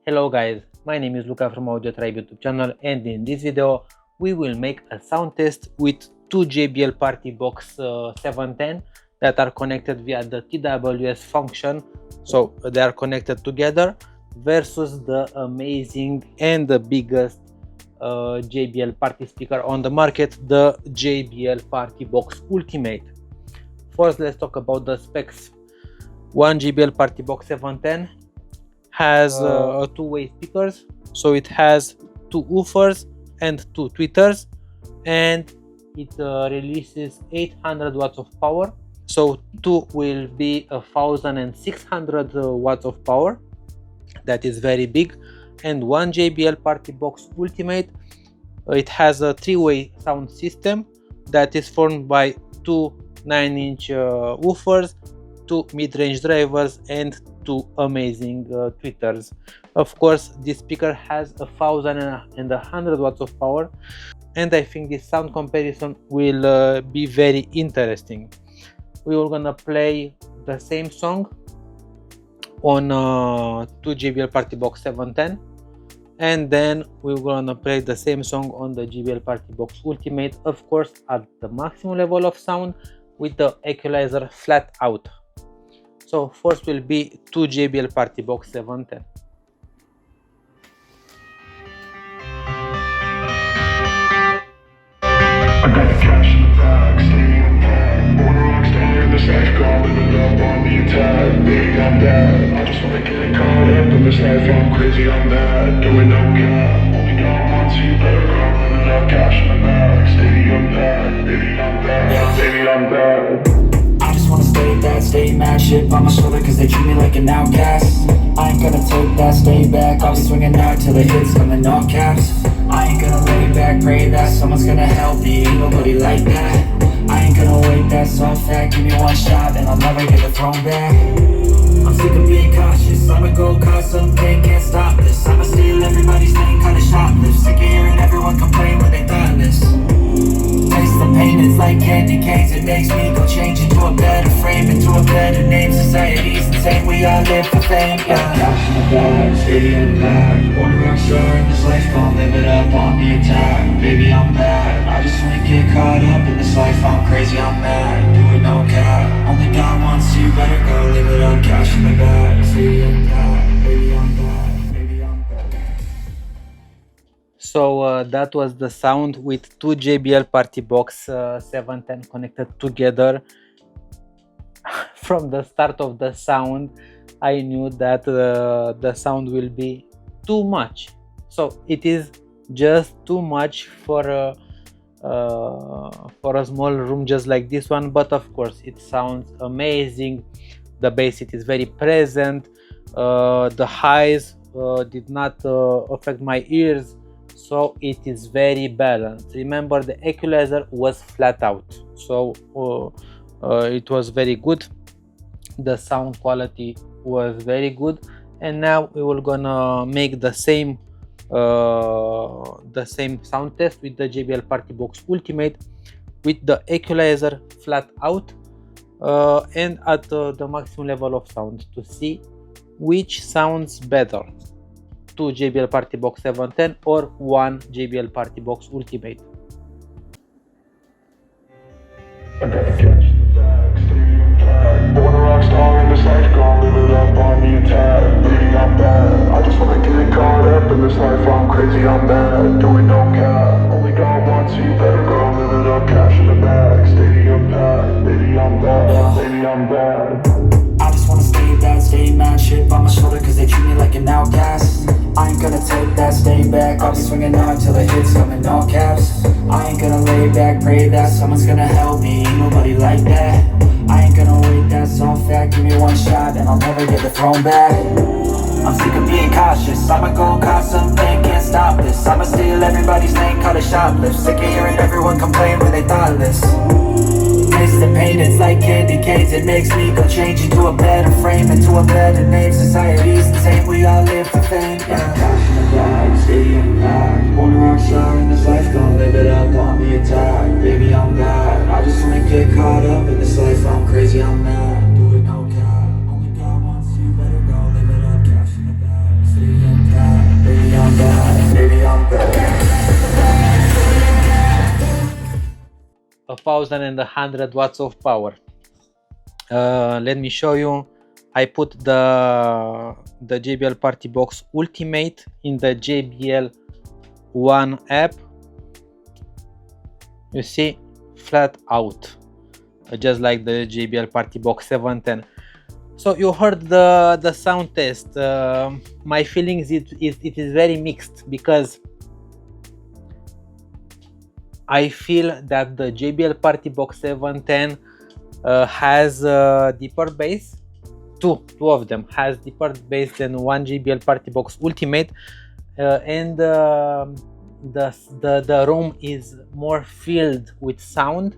Hello guys, my name is Luca from AudioTribe YouTube channel, and in this video we will make a sound test with two JBL Partybox 710 that are connected via the TWS function, so they are connected together, versus the amazing and the biggest JBL party speaker on the market, the JBL Partybox Ultimate. First, let's talk about the specs. One JBL Partybox 710 has two-way speakers, so it has two woofers and two tweeters, and it releases 800 watts of power, so two will be 1600 watts of power. That is very big. And one JBL Partybox Ultimate, it has a three-way sound system that is formed by two 9-inch woofers, two mid-range drivers, and two amazing tweeters. Of course, this speaker has 1100 watts of power, and I think this sound comparison will be very interesting. We are gonna play the same song on two JBL Partybox 710, and then we're gonna play the same song on the JBL Partybox Ultimate, of course at the maximum level of sound with the equalizer flat out. So first will be two JBL Partybox 710. I got the cash in the bag, stadium packed. Born a rock star in this life, gone living up on the attack. Baby, I'm bad. I just wanna get caught up in this life. I'm crazy, I'm mad. Doing no cap. Only got one, so you better go living up. Cash in the bag, stadium packed. Baby, I'm bad. Baby, I'm bad. I just wanna stay bad, stay mad, shit on my shoulder cause they treat me like an outcast. I ain't gonna take that, stay back, I'll be swinging out till the hits come in all caps. I ain't gonna lay back, pray that someone's gonna help me, ain't nobody like that. I ain't gonna wait, that's all fact, give me one shot and I'll never get the throne back. I'm sick of being cautious, I'ma go cause something, can't stop this. I'ma steal everybody's thing, kinda shoplift. Sick of hearing everyone complain when they thoughtless. Taste the pain, it's like candy canes. It makes me go change into a better frame, into a better name. Society's insane, we all live for fame, yeah. Cash in the bag, stadium packed. Born a rock star in this life, gon' live it up on the attack. Baby, I'm bad, I just wanna get caught up in this life. I'm crazy, I'm mad, doing no cap. Only got one, so you better go live it up. Cash in the bag, stadium packed. Baby, I'm bad, baby, I'm bad. So that was the sound with two JBL Partybox 710 connected together. From the start of the sound, I knew that the sound will be too much. So it is just too much for a small room just like this one. But of course, it sounds amazing. The bass, it is very present. The highs did not affect my ears. So it is very balanced. Remember, the equalizer was flat out, so it was very good. The sound quality was very good. And now we will gonna make the same sound test with the JBL Partybox Ultimate with the equalizer flat out and at the maximum level of sound, to see which sounds better, two JBL Partybox 710 or one JBL Partybox Ultimate. I got the cash in the bag, stadium packed. Born a rock star in this life, gon' live it up on the attack. Baby, I'm bad, I just wanna get caught up in this life. I'm crazy, I'm mad, doing no cap. Only got one, so you better go live it up. Cash in the bag, stadium packed. Baby, I'm bad, baby, I'm bad. I just wanna stay bad, stay mad, shit on my shoulder cause they treat me like an outcast. I ain't gonna take that, stay back, I'll be swinging out till the hits come in all caps. I ain't gonna lay back, pray that someone's gonna help me, ain't nobody like that. I ain't gonna wait, that's all fact, give me one shot and I'll never get the throne back. I'm sick of being cautious, I'ma go cause something, can't stop this. I'ma steal everybody's thing, call it shoplift. Sick of hearing everyone complain when they thoughtless. Taste the pain, it's like candy canes. It makes me go change into a better frame, into a better name. Society's insane, we all live for fame, yeah. Cash in the bag, stadium packed. Born a rock star in this life, gon' live it up on the attack. Baby, I'm bad, I just wanna get caught up in this life. I'm crazy, I'm mad, doing no cap. Only got one, so you better go live it up. Cash in the bag, stadium packed. 1100 watts of power. Let me show you. I put the JBL Partybox Ultimate in the JBL One app. You see, flat out, just like the JBL Partybox 710. So you heard the sound test. My feelings, it is very mixed, because I feel that the JBL Partybox 710 has deeper bass. Two of them has deeper bass than one JBL Partybox Ultimate, and the room is more filled with sound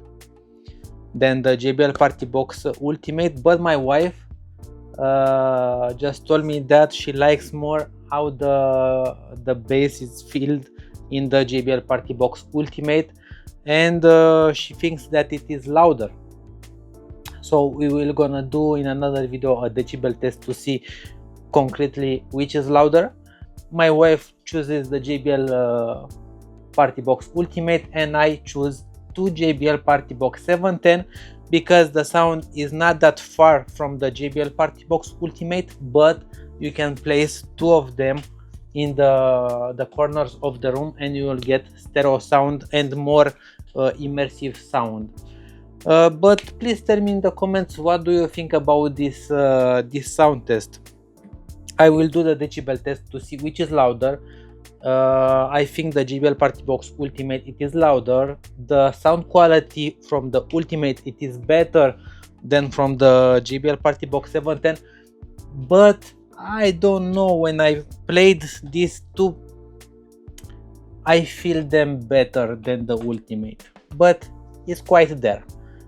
than the JBL Partybox Ultimate. But my wife just told me that she likes more how the bass is filled in the JBL Partybox Ultimate, and she thinks that it is louder. So we will gonna do in another video a decibel test to see concretely which is louder. My wife chooses the JBL Partybox Ultimate, and I choose two JBL Partybox 710 because the sound is not that far from the JBL Partybox Ultimate, but you can place two of them in the corners of the room and you will get stereo sound and more immersive sound. But please tell me in the comments, what do you think about this sound test. I will do the decibel test to see which is louder. I think the JBL Partybox Ultimate, it is louder. The sound quality from the Ultimate, it is better than from the JBL Partybox 710, but I don't know, when I played these two, I feel them better than the Ultimate, but it's quite there.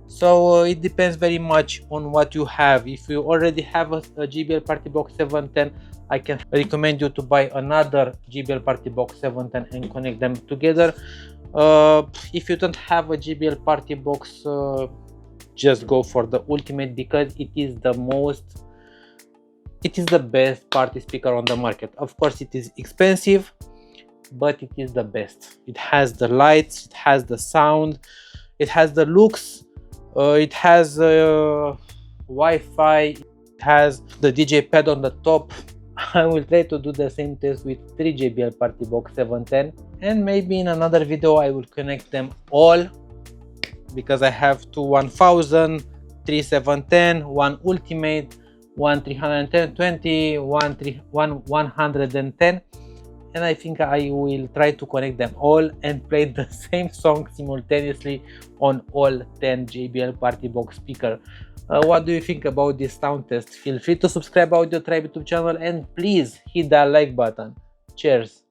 So it depends very much on what you have. If you already have a JBL Partybox 710, I can recommend you to buy another JBL Partybox 710 and connect them together. If you don't have a JBL Partybox, just go for the Ultimate, because it is the best party speaker on the market. Of course, it is expensive, but it is the best. It has the lights, it has the sound, it has the looks. It has Wi-Fi, it has the DJ pad on the top. I will try to do the same test with 3 JBL Partybox 710, and maybe in another video I will connect them all, because I have two 1000, 3 710, one Ultimate, one 320, one 110, and I think I will try to connect them all and play the same song simultaneously on all 10 JBL Partybox speaker. What do you think about this sound test? Feel free to subscribe to AudioTribe YouTube channel, and please hit that like button. Cheers!